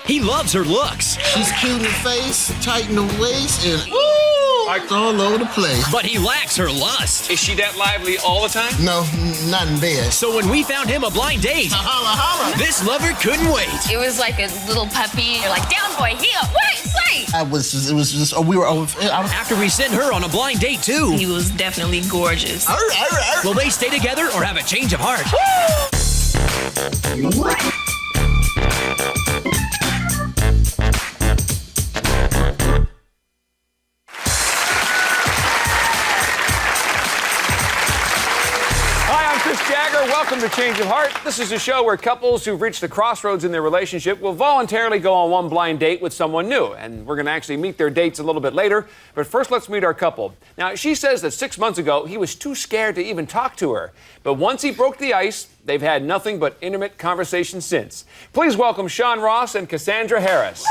He loves her looks. She's cute in the face, tight in the waist, and all over the place. But he lacks her lust. Is she that lively all the time? No, not in bed. So when we found him a blind date, Holla, holla. this lover couldn't wait. It was like a little puppy. You're like, down boy, heel, wait. After we sent her on a blind date too. He was definitely gorgeous. Will they stay together or have a change of heart? Welcome to Change of Heart. This is a show where couples who've reached a crossroads in their relationship will voluntarily go on one blind date with someone new. And we're going to actually meet their dates a little bit later. But first, let's meet our couple. Now, she says that 6 months ago, he was too scared to even talk to her. But once he broke the ice, they've had nothing but intimate conversations since. Please welcome Shawn Ross and Cassandra Harris.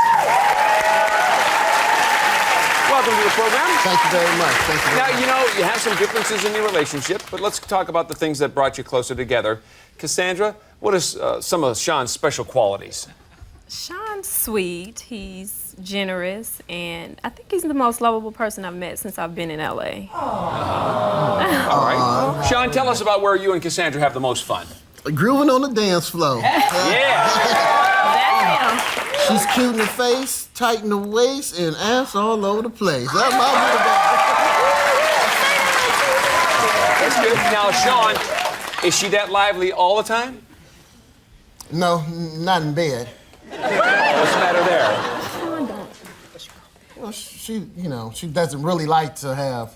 Welcome to the program. Thank you very much. Thank you very much. Now, you know, you have some differences in your relationship, but let's talk about the things that brought you closer together. Cassandra, what is some of Shawn's special qualities? Shawn's sweet, he's generous, and I think he's the most lovable person I've met since I've been in L.A. All right. Shawn, tell us about where you and Cassandra have the most fun. Grooving on the dance floor. Yeah. That's him. She's cute in the face, tight in the waist, and ass all over the place. That's my That's good. Now, Shawn, is she that lively all the time? No, not in bed. What's the matter there? Well, she doesn't really like to have,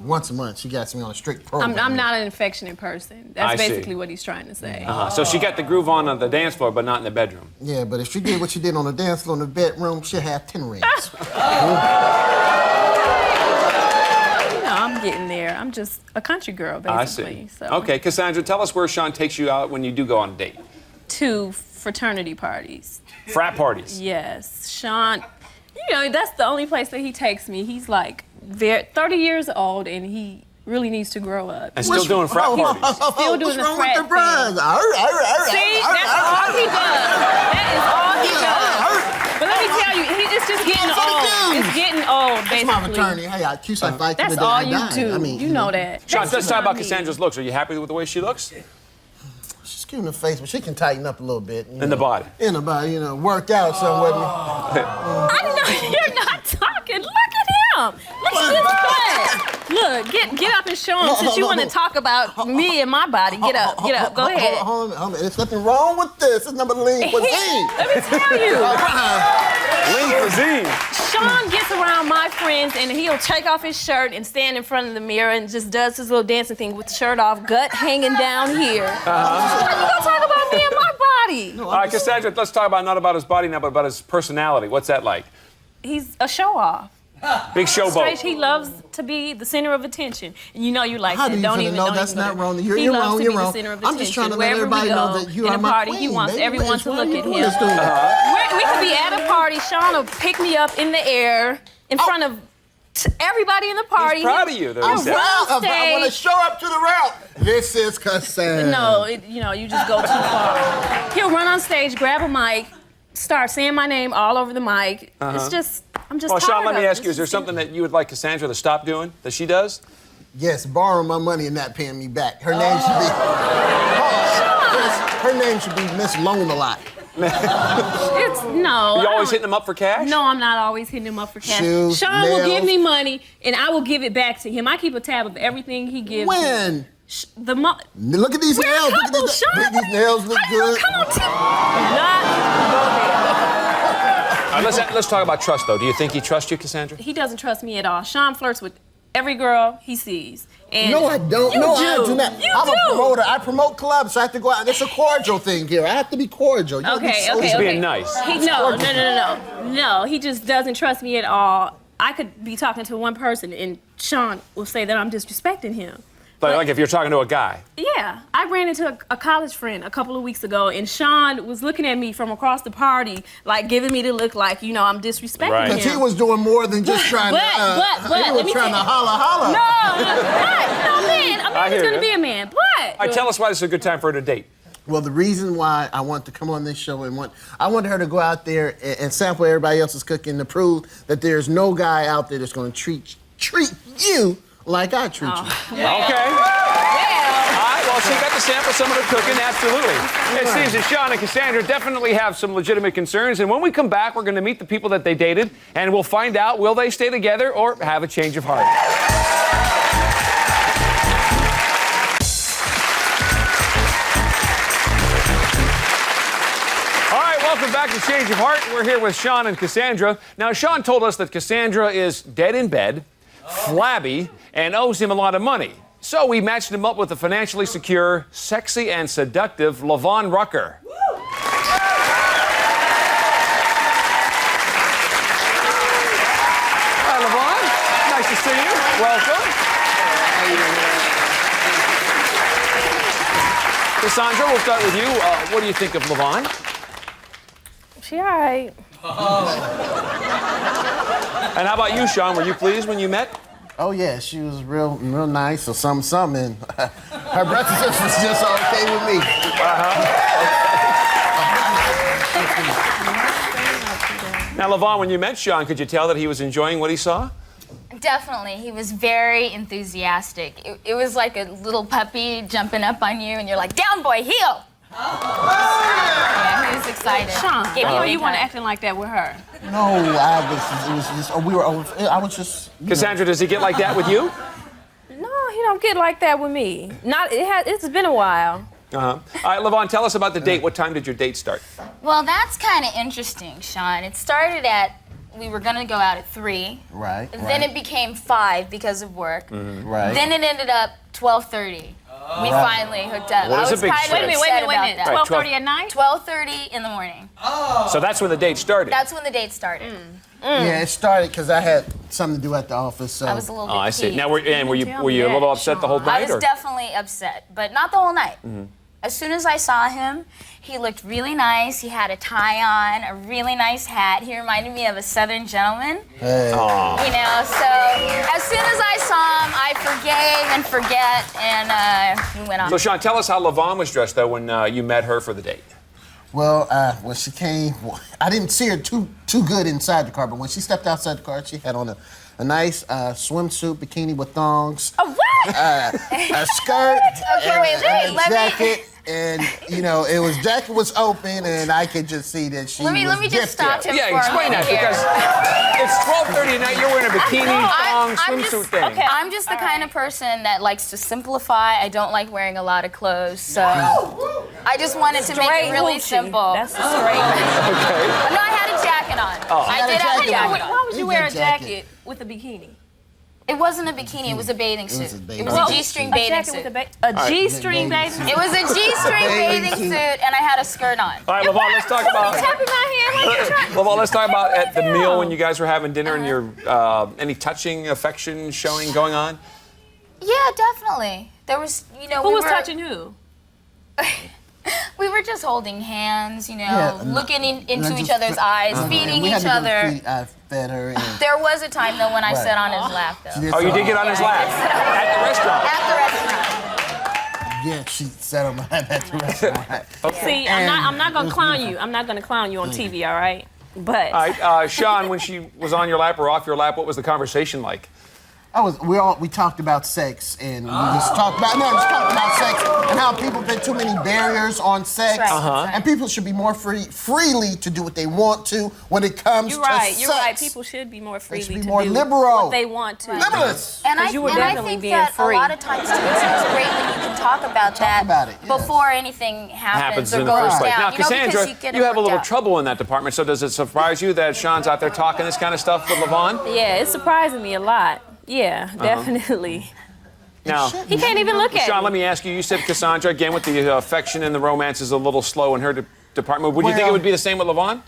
once a month she gets me on a strict program. I'm not an affectionate person. That's I see. basically what he's trying to say. So she got the groove on the dance floor, but not in the bedroom. Yeah, but if she did what she did on the dance floor in the bedroom, she'll have 10 rings. I'm getting there. I'm just a country girl, basically. I see. So. Okay, Cassandra, tell us where Shawn takes you out when you do go on a date. To fraternity parties. Frat parties. Yes. Shawn, that's the only place that he takes me. He's like 30 years old, and he really needs to grow up. And still doing frat parties. Still doing the frat thing. See, that's all he does. That is all he does. But let me tell you, it's just getting old. It's getting old, basically. That's my fraternity. Hey, I choose like fight That's the day all I you die. do. I mean, you know that. Shawn, let's talk about me. Cassandra's looks. Are you happy with the way she looks? She's cute in the face, but she can tighten up a little bit. In the body. In the body, work out some with me. I know you're not talking. Look at him. Look at his butt. Look, get up and show him since you want to talk about me and my body. Get up. Go ahead. Hold on. There's nothing wrong with this. It's number lean cuisine. Let me tell you. Lean cuisine. Shawn gets around my friends and he'll take off his shirt and stand in front of the mirror and just does his little dancing thing with the shirt off, gut hanging down here. You gonna talk about me and my body? All right, Cassandra, let's talk about not about his body now, but about his personality. What's that like? He's a show-off. Big showboat. He loves to be the center of attention. And you like How that. do you Don't feel? even No, don't that's even not go wrong. there. You're He loves wrong. to You're be wrong. the center of I'm just trying to let attention. everybody Wherever we know go that you in are a my party, queen, he wants baby. everyone That's to why look you at do him. this to me. We could be at a party. Shawn will pick me up in the air in front of everybody in the party. He's proud of you, though. He'll he said. run on I want to stage. show up to the route. This is Cassandra. No, you just go too far. He'll run on stage, grab a mic, start saying my name all over the mic. It's just, I'm just Well, tired Shawn, let of me it. ask you, is there something that you would like Cassandra to stop doing that she does? Yes, borrowing my money and not paying me back. Her name should be. Her name should be Miss Loan a Lot. No. You always hitting them up for cash? No, I'm not always hitting him up for cash. Shoes, Shawn will give nails. me money, and I will give it back to him. I keep a tab of everything he gives me. When? Look at these We're a nails. couple, Look Shawn. at these nails. Look good. Come on, not go there. Let's talk about trust, though. Do you think he trusts you, Cassandra? He doesn't trust me at all. Shawn flirts with every girl he sees. And No, I don't. You No, do. I do not. You I'm do. a promoter. I promote clubs, so I have to go out. It's a cordial thing here. I have to be cordial. You Okay. He's being nice. No. He just doesn't trust me at all. I could be talking to one person, and Shawn will say that I'm disrespecting him. Like if you're talking to a guy. Yeah, I ran into a college friend a couple of weeks ago, and Shawn was looking at me from across the party, like giving me the look like, I'm disrespecting Right. him. Because he was doing more than just trying but, to. He let was me trying to tell you- holla. No, man, a man is hear gonna you. be a man, but. All right, tell us why this is a good time for her to date. Well, the reason why I want to come on this show I wanted her to go out there and sample everybody else's cooking to prove that there's no guy out there that's going to treat you like I treat you. Okay. All right, well, she got to sample some of the cooking, absolutely. It seems that Shawn and Cassandra definitely have some legitimate concerns, and when we come back, we're going to meet the people that they dated, and we'll find out, will they stay together or have a change of heart? Welcome back to Change of Heart. We're here with Shawn and Cassandra. Now, Shawn told us that Cassandra is dead in bed, flabby, and owes him a lot of money. So we matched him up with a financially secure, sexy, and seductive Lavaughn Rucker. Hi, Lavaughn. Nice to see you. Welcome. Cassandra, we'll start with you. What do you think of Lavaughn? She all right. And how about you, Shawn? Were you pleased when you met? Oh yeah, she was real nice or something. And her brothers and sisters was just okay with me. Now, Lavaughn, when you met Shawn, could you tell that he was enjoying what he saw? Definitely. He was very enthusiastic. It was like a little puppy jumping up on you, and you're like, down, boy, heel! Yeah, he was excited. Shawn, Gave me a why big you want hug. acting like that with her? No, it was just, we were over, I was just, Cassandra, does he get like that with you? No, he don't get like that with me. It's been a while. All right, Lavaughn, tell us about the date. What time did your date start? Well, that's kind of interesting, Shawn. It started we were going to go out at 3. Right. Then it became 5 because of work. Right. Then it ended up 12:30. We finally hooked up. What is I was a big kind of shift? Wait a upset minute. about that. 12:30 at night? 12:30 in the morning. So that's when the date started. That's when the date started. Yeah, it started because I had something to do at the office. So I was a little bit Oh, I see. peeved. Now, were you a little upset the whole I night? was definitely upset, but not the whole night. As soon as I saw him, he looked really nice. He had a tie on, a really nice hat. He reminded me of a Southern gentleman. hey. You know, so as soon as I saw him, I forget, and we went on. So, Shawn, tell us how Lavaughn was dressed, though, when you met her for the date. Well, when she came, I didn't see her too good inside the car, but when she stepped outside the car, she had on a nice swimsuit, bikini with thongs, Oh, what? a skirt, Okay, wait, and a let me- jacket. And jacket was open, and I could just see that she Let me was just gifted. stop him Yeah, for a explain that, minute here. because it's 12:30 at night. You're wearing a bikini, thong, swimsuit thing. okay. I'm just the kind of person that likes to simplify. I don't like wearing a lot of clothes, so I just wanted to make it really simple. That's a straight. Okay. No, I had a jacket on. I did have a jacket on. Why would you wear a Jacket. jacket with a bikini? It wasn't a bikini, it was a bathing suit. a It bathing was suit. a G-string A bathing jacket suit. with a G-string bathing suit. It was a G-string bathing suit, and I had a skirt on. All right, Lavaughn, let's talk about... Tapping my hand like you're trying. Lavaughn, let's talk about at the meal when you guys were having dinner and your any touching, affection showing going on. Yeah, definitely. There was, Who was touching who? We were just holding hands, Yeah, looking into and I each just- other's eyes, feeding we had each to go other. I fed her. And There was a time, though, when I sat on his lap, though. Oh, you did get on his lap at the restaurant. At the restaurant. Yeah, she sat on my lap at the restaurant. See, I'm not gonna clown you. I'm not gonna clown you on TV, all right? But All right, Shawn, when she was on your lap or off your lap, what was the conversation like? We talked about sex, and we just talked about sex and how people put too many barriers on sex, and people should be more freely to do what they want to when it comes you're to right. sex. You're right. People should be more freely should be to more do liberal. what they want to. Liberals. And I you were think definitely being that free. a lot of times, too, it's great when you can talk about that about it, yes. before anything happens or in the goes first place. down. Now, because Cassandra, you get it you have a worked little out. trouble in that department, so does it surprise you that Shawn's out there talking this kind of stuff with Lavaughn? Yeah, it's surprising me a lot. Yeah, definitely. Now, He can't even look at Shawn, me. let me ask you, you said Cassandra, again, with the affection and the romance is a little slow in her department. Would you think it Well- would be the same with Lavaughn?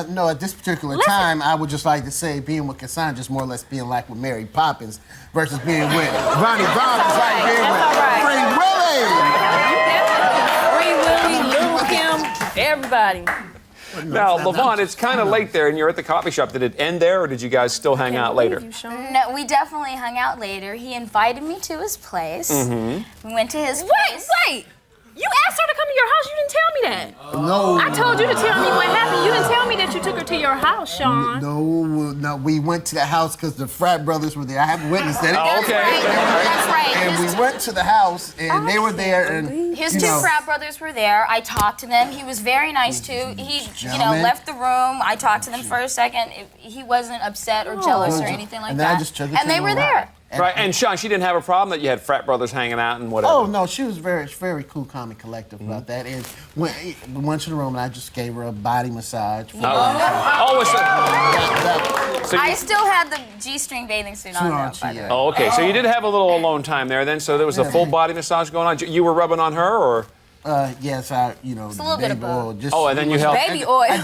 No, at this particular time, I would just like to say being with Cassandra is more or less being like with Mary Poppins versus being with Ronnie Brown is like being with Free Willy. Free Willy, Little Kim, everybody. Now, Lavaughn, it's kind of late there, and you're at the coffee shop. Did it end there, or did you guys still hang out later? No, we definitely hung out later. He invited me to his place. We went to his place. Wait! You asked her to come to your house. You didn't tell me that. No. I told you to tell me what happened. You didn't tell me that you took her to your house, Shawn. No, we went to the house because the frat brothers were there. I haven't witnessed it. Oh, okay. That's right. And we went to the house, and they were there, and His two frat brothers were there. I talked to them. He was very nice too. He, left the room. I talked to them for a second. He wasn't upset or jealous or anything like and then that. I just took it and they were there. Right, and Shawn, she didn't have a problem that you had frat brothers hanging out and whatever. Oh no, she was very cool, calm, and collective about that. And we went to the room, and I just gave her a body massage. I still had the G-string bathing suit on, though, by the way. Oh, okay. So you did have a little alone time there then. So there was a full body massage going on. You were rubbing on her, or? Yes, It's a little bit of both. And then you helped. Baby oil. A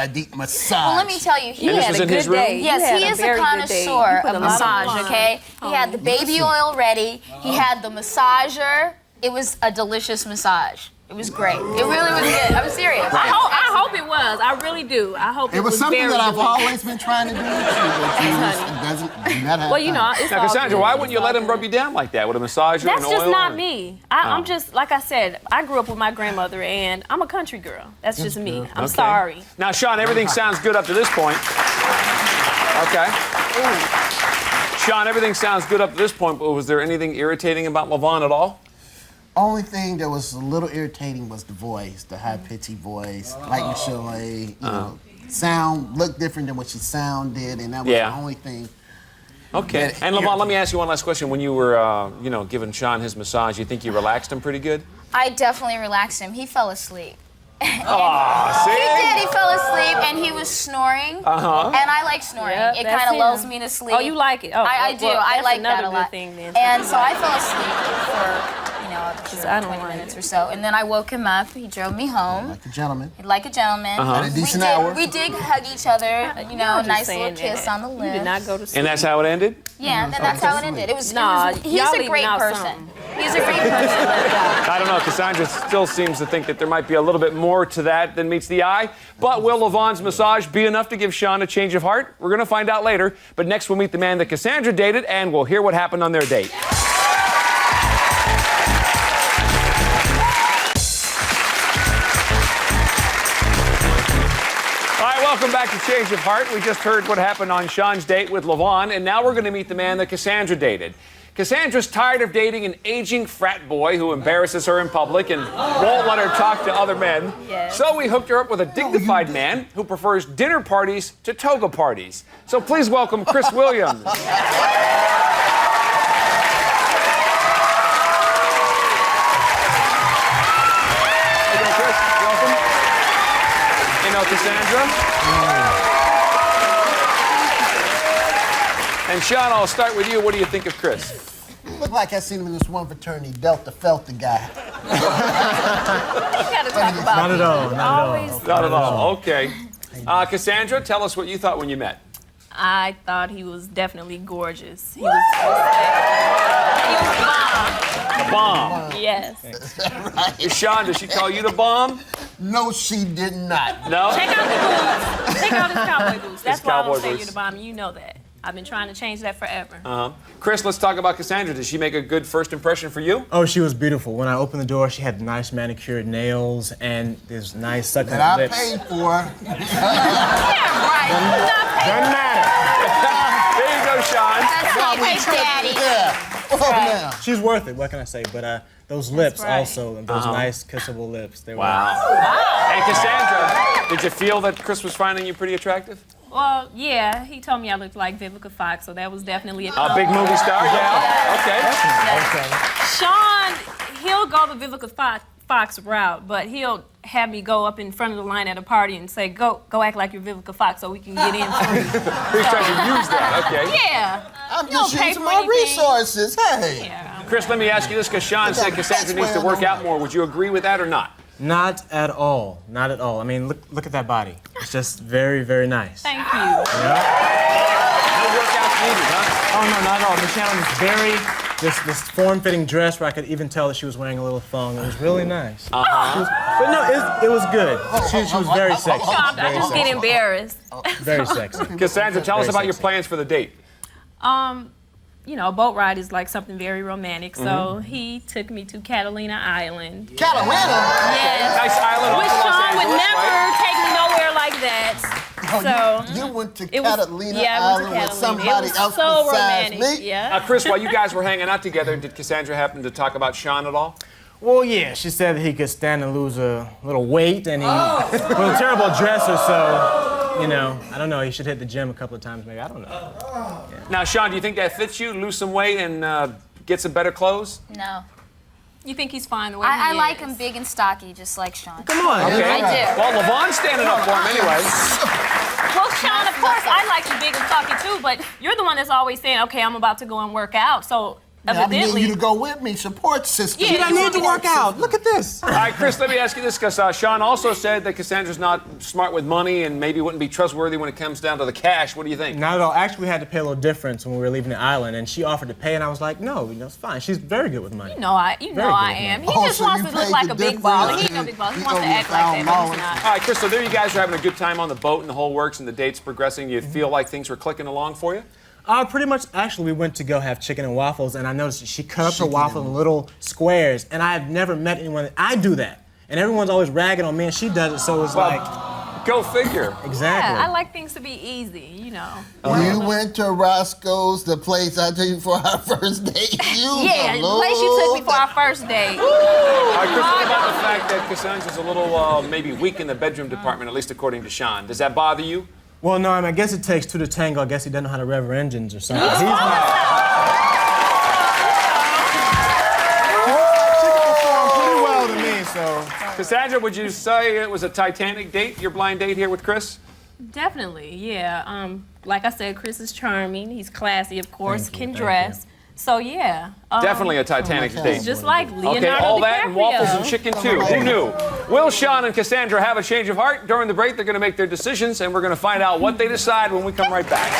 deep massage. Well, let me tell you, he And this had was a in good his room? day. Yes, he is a connoisseur of a lot of massage, fun. okay? He had the baby oil ready. He had the massager. It was a delicious massage. It was great. It really was good. I'm serious. I hope it was. I really do. I hope It was something very that I've delicious. always been trying to do with you, but you just, it doesn't not have Well, you know, time. it's Now, all Cassandra, good. why wouldn't you It's let all him good. rub you down like that with a massager That's and oil? just not or- me. I'm just, like I said, I grew up with my grandmother, and I'm a country girl. That's just me. I'm Okay. sorry. Now, Shawn, everything sounds good up to this point. Okay. Shawn, everything sounds good up to this point, but was there anything irritating about Lavaughn at all? Only thing that was a little irritating was the voice, the high-pitched voice, like Michelle, sound looked different than what she sounded, and that was the only thing. Okay. And Lavaughn, let me ask you one last question. When you were, giving Shawn his massage, you think you relaxed him pretty good? I definitely relaxed him. He fell asleep. See? He did. He fell asleep, and he was snoring. And I like snoring. Yep, it that's kind of him. lulls me to sleep. Oh, you like it? Oh, I do. well, I that's like that another a good lot. thing then. And so I fell asleep for, I don't 20 like minutes or so. And then I woke him up. He drove me home. Like a gentleman. Like a gentleman. At a decent hour. We did hug each other. just Nice saying little kiss that. on the lips. You did not go to sleep. And that's how it ended? Yeah, and that's how it ended. He's Nah, a y'all great leaving out person. something. He's a great person. I don't know. Cassandra still seems to think that there might be a little bit more to that than meets the eye. But will Lavaughn's massage be enough to give Shawn a change of heart? We're going to find out later. But next we'll meet the man that Cassandra dated, and we'll hear what happened on their date. All right, welcome back to Change of Heart. We just heard what happened on Shawn's date with Lavaughn, and now we're going to meet the man that Cassandra dated. Cassandra's tired of dating an aging frat boy who embarrasses her in public and won't let her talk to other men. Yes. So we hooked her up with a dignified man who prefers dinner parties to toga parties. So please welcome Chris Williams. Chris, welcome. Cassandra. And Shawn, I'll start with you. What do you think of Chris? Looked like I seen him in this one fraternity, Delta Felta guy. You gotta talk about Not at all. Not at all. Okay. Cassandra, tell us what you thought when you met. I thought he was definitely gorgeous. He was The bomb. yes. Shawn, does she call you the bomb? No, she did not. No? Check out the boots. Check out his cowboy boots. That's why I cowboy don't say boots. you're the bomb. You know that. I've been trying to change that forever. Chris, let's talk about Cassandra. Did she make a good first impression for you? Oh, she was beautiful. When I opened the door, she had nice manicured nails and this nice succulent That I lips. paid for. Doesn't matter. There you go, Shawn. That's my daddy. Yeah. Oh, now. She's worth it. What can I say? But those lips right. also, those nice kissable lips. They were And Cassandra, did you feel that Chris was finding you pretty attractive? Well, yeah, he told me I looked like Vivica Fox, so that was definitely a A big movie star? Yeah. Okay. Shawn, he'll go the Vivica Fox route, but he'll have me go up in front of the line at a party and say, go act like you're Vivica Fox so we can get in free. He's trying to use that. Okay. Yeah. I'm You don't just pay using for my anything. resources. Hey. Yeah. Chris, let me ask you this, because Shawn said Cassandra needs to work out more. Would you agree with that or not? Not at all. Not at all. I mean, look at that body. It's just very, very nice. Thank you. No workouts needed, huh? Oh, no, not at all. Michelle in this this form-fitting dress where I could even tell that she was wearing a little thong. It was really nice. But no, it was good. She was very sexy. I Very just get sexy. embarrassed. Very sexy. Cassandra, tell us Very about your sexy. plans for the date. you know, a boat ride is like something very romantic. So he took me to Catalina Island. Catalina? Yes. Nice island off Which of Los Shawn would Angeles, never right? take me nowhere like that. So You went to it was- Catalina yeah, I went Island to with Catalina. somebody It was else so besides romantic. me? Yeah. Chris, while you guys were hanging out together, did Cassandra happen to talk about Shawn at all? Well, yeah, she said that he could stand and lose a little weight, and he was a terrible dresser, so, you know, I don't know, he should hit the gym a couple of times maybe, I don't know. Yeah. Now, Shawn, do you think that fits you? Lose some weight and get some better clothes? No. You think he's fine the way I he like is? him big and stocky, just like Shawn. Come on. Okay. I do. Well, Lavaugh's standing up for him anyway. Well, Shawn, of course, I like you big and stocky too, but you're the one that's always saying, okay, I'm about to go and work out. So I need evidently, you to go with me, support system. Yeah, I need to work out. Look at this. All right, Chris, let me ask you this, because Shawn also said that Cassandra's not smart with money and maybe wouldn't be trustworthy when it comes down to the cash. What do you think? Not at all. Actually, we had to pay a little difference when we were leaving the island, and she offered to pay, and I was like, no, you know, it's fine. She's very good with money. you know I Very am. good, He just so wants you to look paid like the a big difference baller. He ain't no and big baller. He he wants to owed act like that, but $1,000. he's not. All right, Chris, so there you guys are having a good time on the boat and the whole works and the date's progressing. You feel like things were clicking along for you? Pretty much, actually, we went to go have chicken and waffles, and I noticed that she cut up her waffle in little squares, and I have never met anyone that I do that. And everyone's always ragging on me, and she does it, so it's like, Go figure. exactly. Yeah, I like things to be easy, you know. You went to Roscoe's, the place I took you for our first date. Yeah, the place you took me for our first date. All right, Chris, what about the fact that Cassandra's a little maybe weak in the bedroom department, at least according to Shawn? Does that bother you? Well, no, I guess it takes two to tango. I guess he doesn't know how to rev her engines or something. He's not. She can perform pretty well to me, so. Cassandra, would you say it was a Titanic date, your blind date here with Chris? Definitely, yeah. Like I said, Chris is charming. He's classy, of course, Thank you, can thank dress. So yeah. Definitely a Titanic date. Just like Leonardo Okay, all DiCaprio. that and waffles and chicken too. Who knew? Will Shawn and Cassandra have a change of heart? During the break, they're going to make their decisions, and we're going to find out what they decide when we come right back.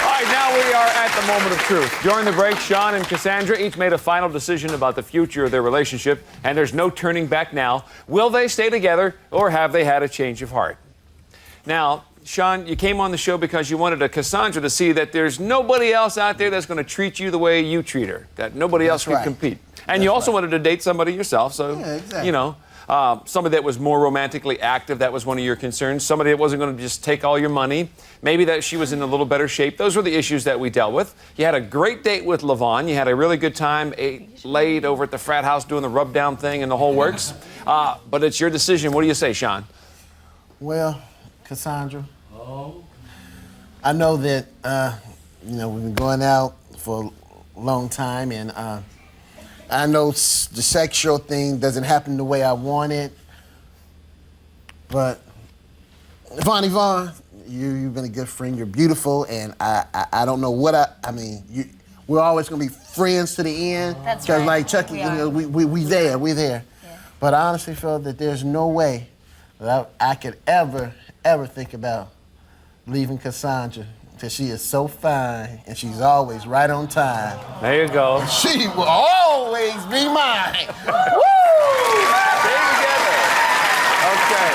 All right, now we are at the moment of truth. During the break, Shawn and Cassandra each made a final decision about the future of their relationship, and there's no turning back now. Will they stay together, or have they had a change of heart? Now, Shawn, you came on the show because you wanted Cassandra to see that there's nobody else out there that's going to treat you the way you treat her, that nobody else can right. compete. And you also wanted to date somebody yourself, so, Yeah, exactly. you know, somebody that was more romantically active, that was one of your concerns. Somebody that wasn't going to just take all your money. Maybe that she was in a little better shape. Those were the issues that we dealt with. You had a great date with Lavaughn. You had a really good time, laid over at the frat house doing the rub-down thing and the whole works. But it's your decision. What do you say, Shawn? Well, Cassandra, I know that, you know, we've been going out for a long time, and I know the sexual thing doesn't happen the way I want it, but Yvonne, you've been a good friend. You're beautiful, and I don't know what I mean, we're always going to be friends to the end. That's Because right. like Chucky, We you know, are. we there. Yeah. But I honestly feel that there's no way that I could ever think about leaving Cassandra, because she is so fine and she's always right on time. There you go. She will always be mine. Woo! Stay together. Okay.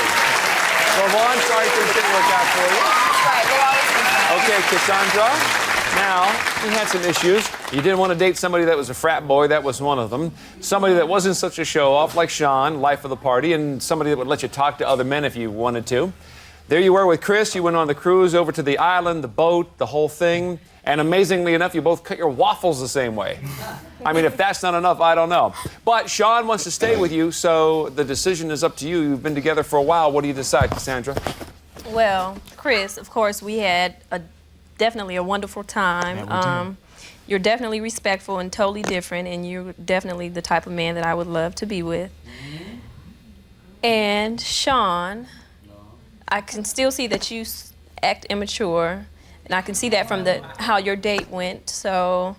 Lavaughn, sorry things didn't work out for you. Right, we'll always be friends. Okay, Cassandra. Now, you had some issues. You didn't want to date somebody that was a frat boy. That was one of them. Somebody that wasn't such a show-off like Shawn, life of the party, and somebody that would let you talk to other men if you wanted to. There you were with Chris. You went on the cruise over to the island, the boat, the whole thing. And amazingly enough, you both cut your waffles the same way. I mean, if that's not enough, I don't know. But Shawn wants to stay with you, so the decision is up to you. You've been together for a while. What do you decide, Cassandra? Well, Chris, of course, we had definitely a wonderful time. You're definitely respectful and totally different, and you're definitely the type of man that I would love to be with. And Shawn, I can still see that you act immature, and I can see that from how your date went. So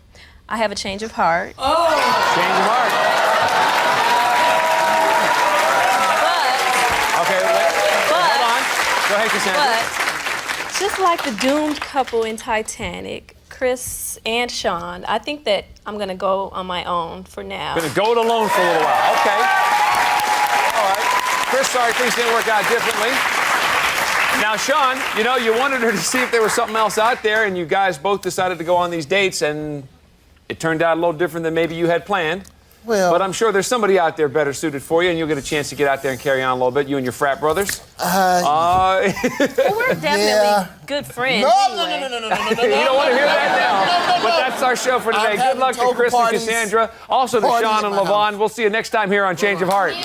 I have a change of heart. Change of heart. Okay, hold on. Go ahead, Cassandra. But just like the doomed couple in Titanic, Chris and Shawn, I think that I'm gonna go on my own for now. Gonna go it alone for a little while. Okay. All right. Chris, sorry things didn't work out differently. Now, Shawn, you know, you wanted her to see if there was something else out there, and you guys both decided to go on these dates, and it turned out a little different than maybe you had planned. Well, but I'm sure there's somebody out there better suited for you, and you'll get a chance to get out there and carry on a little bit, you and your frat brothers. Well, we're definitely good friends. No. You don't want to hear that now. But that's our show for today. Good luck to Chris and Cassandra. Also to Shawn and Lavaughn. We'll see you next time here on Change of Heart.